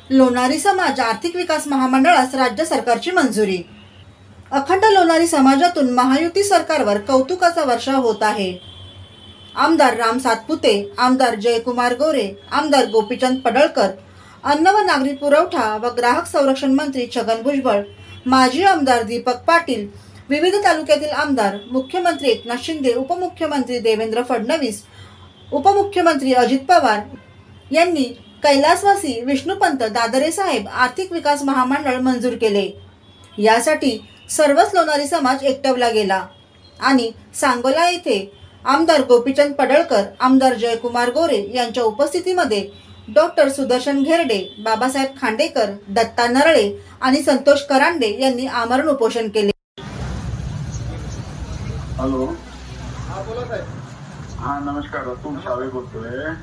लोणारी समाज आर्थिक विकास महामंडळास राज्य सरकारची मंजुरी। अखंड लोणारी समाजातून महायुती सरकारवर कौतुकाचा वर्षाव होत आहे। आमदार राम सातपुते, आमदार जयकुमार गोरे, आमदार गोपीचंद पडळकर, अन्न व नागरी पुरवठा व ग्राहक संरक्षण मंत्री छगन भुजबळ, माजी आमदार दीपक पाटील, विविध तालुक्यातील आमदार, मुख्यमंत्री एकनाथ शिंदे, उपमुख्यमंत्री देवेंद्र फडणवीस, उपमुख्यमंत्री अजित पवार यांनी कैलासवासी विष्णुपंत दादरे साहेब आर्थिक विकास महामंडळ मंजूर केले। यासाठी सर्वच लोणारी समाज एकटवला गेला आणि सांगोला येथे आमदार गोपीचंद पडळकर, आमदार जयकुमार गोरे यांच्या उपस्थितीमध्ये डॉक्टर सुदर्शन घेरडे, बाबासाहेब खांडेकर, दत्ता नरळे आणि संतोष करांडे यांनी आमरण उपोषण केले। हॅलो, बोला साहेब। हा नमस्कार, अतुल सावे बोलतोय।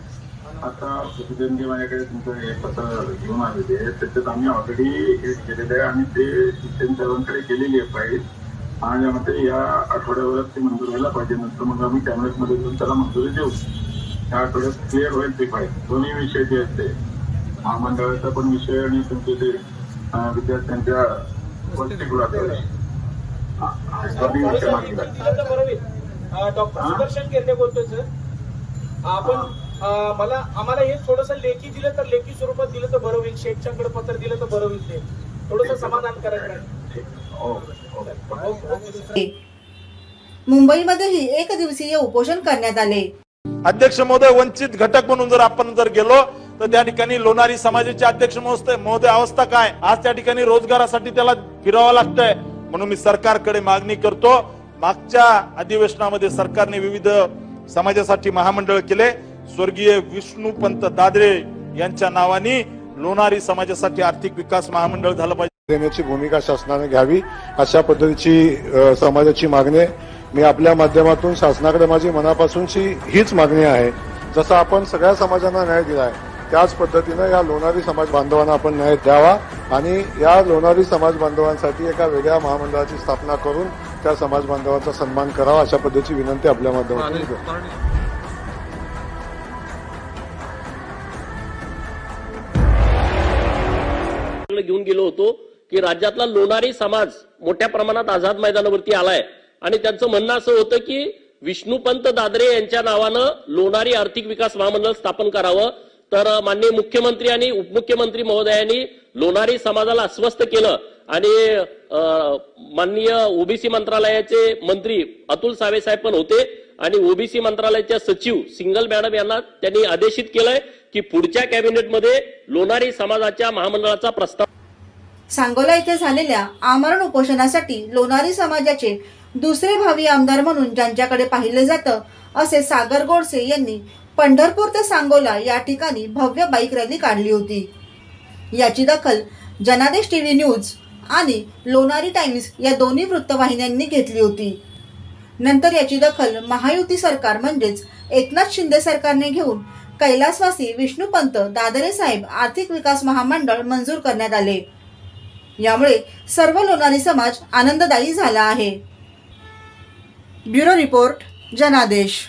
आता प्रेसिडेंटने माझ्याकडे तुमचं हे पत्र घेऊन आलेले आहे, त्याच्यात आम्ही ऑलरेडी हे केलेलं आहे आणि ते त्यांच्याकडे गेलेली आहे फाईल आणि आम्ही या आठवड्याभरात ते मंजूर व्हायला पाहिजे, नंतर मग आम्ही कॅबिनेटमध्ये घेऊन त्याला मंजुरी देऊ। या आठवड्यात क्लिअर होईल ती फाईल। दोन्ही विषय जे आहेत ते महामंडळाचा पण विषय आणि तुमचे ते विद्यार्थ्यांच्या वसतिगृहाचा दोन्ही विषय मागे। डॉक्टर सुदर्शन घेरडे बोलतोय सर। आपण आम्हाला हे थोडंसं लेखी दिलं तर लेखी स्वरूपात दिलं तर बरं होईल, शेठच्याकडे पत्र दिलं तर बरं होईल, ते थोडंसं समाधान करायचं आहे। मुंबईमध्येही एक दिवसीय उपोषण करण्यात आले। अध्यक्ष महोदय, वंचित घटक म्हणून जर आपण गेलो तर त्या ठिकाणी लोणारी समाजाचे अध्यक्ष महोदय अवस्था काय, आज त्या ठिकाणी रोजगारासाठी त्याला फिरावं लागतंय। म्हणून मी सरकारकडे मागणी करतो, मागच्या अधिवेशनामध्ये सरकारने विविध समाजासाठी महामंडळ केले, स्वर्गीय विष्णुपंत दादरे यांच्या नावाने लोणारी समाजासाठी आर्थिक विकास महामंडळ झालं पाहिजे देण्याची भूमिका शासनाने घ्यावी, अशा पद्धतीची समाजाची मागणी मी आपल्या माध्यमातून शासनाकडे माझी मनापासूनची हीच मागणी आहे। जसं आपण सगळ्या समाजांना न्याय दिलाय त्याच पद्धतीनं या लोणारी समाज बांधवांना आपण न्याय द्यावा आणि या लोणारी समाज बांधवांसाठी एका वेगळ्या महामंडळाची स्थापना करून त्या समाज बांधवांचा सन्मान करावा, अशा पद्धतीची विनंती आपल्या माध्यमातून करतो। घेऊन गेलो होतो की राज्यातला लोणारी समाज मोठ्या प्रमाणात आझाद मैदानावरती आलाय आणि त्यांचं म्हणणं असं होतं की विष्णुपंत दादरे यांच्या नावानं लोणारी आर्थिक विकास महामंडळ स्थापन करावं। तर माननीय मुख्यमंत्री आणि उपमुख्यमंत्री महोदयांनी लोणारी समाजाला आश्वस्त केलं आणि माननीय ओबीसी मंत्रालयाचे मंत्री अतुल सावे साहेब पण होते आणि ओबीसी मंत्रालयाच्या सचिव सिंगल मॅडम यांना त्यांनी आदेशित केलंय की पुढच्या कॅबिनेटमध्ये लोणारी समाजाच्या महामंडळाचा प्रस्ताव। सांगोला येथे झालेल्या आमरण उपोषणासाठी लोणारी समाजाचे दुसरे भावी आमदार म्हणून ज्यांच्याकडे पाहिले जातं असे सागर गोडसे यांनी पंढरपूर ते सांगोला या ठिकाणी भव्य बाईक रॅली काढली होती। याची दखल जनादेश टीव्ही न्यूज आणि लोणारी टाइम्स या दोन्ही वृत्तवाहिन्यांनी घेतली होती। नंतर याची दखल महायुती सरकार म्हणजेच एकनाथ शिंदे सरकारने घेऊन कैलासवासी विष्णुपंत दादरे साहेब आर्थिक विकास महामंडळ मंजूर करण्यात आले। यामुळे सर्व लोणारी समाज आनंददायी झाला आहे। ब्युरो रिपोर्ट, जनादेश।